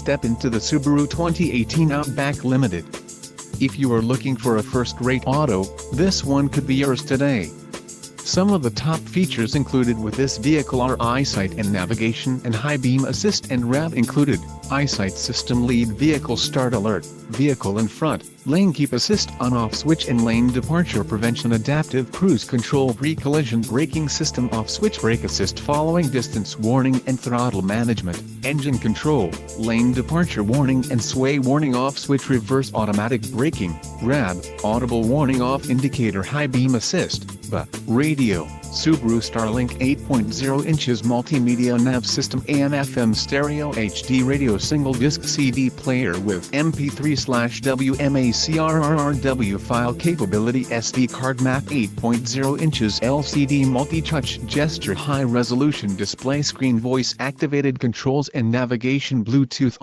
step into the Subaru 2018 Outback Limited. If you are looking for a first-rate auto, this one could be yours today. Some of the top features included with this vehicle are eyesight and navigation and high beam assist and rev included, eyesight system lead vehicle start alert, vehicle in front, lane keep assist on-off switch and lane departure prevention adaptive cruise control pre-collision braking system off switch brake assist following distance warning and throttle management, engine control, lane departure warning and sway warning off switch reverse automatic braking, RAB, audible warning off indicator high beam assist, radio, Subaru Starlink 8.0 inches multimedia nav system AM/FM stereo HD radio single disc CD player with MP3/WMACRRRW file capability SD card map 8.0 inches LCD multi-touch gesture high resolution display screen voice activated controls and navigation Bluetooth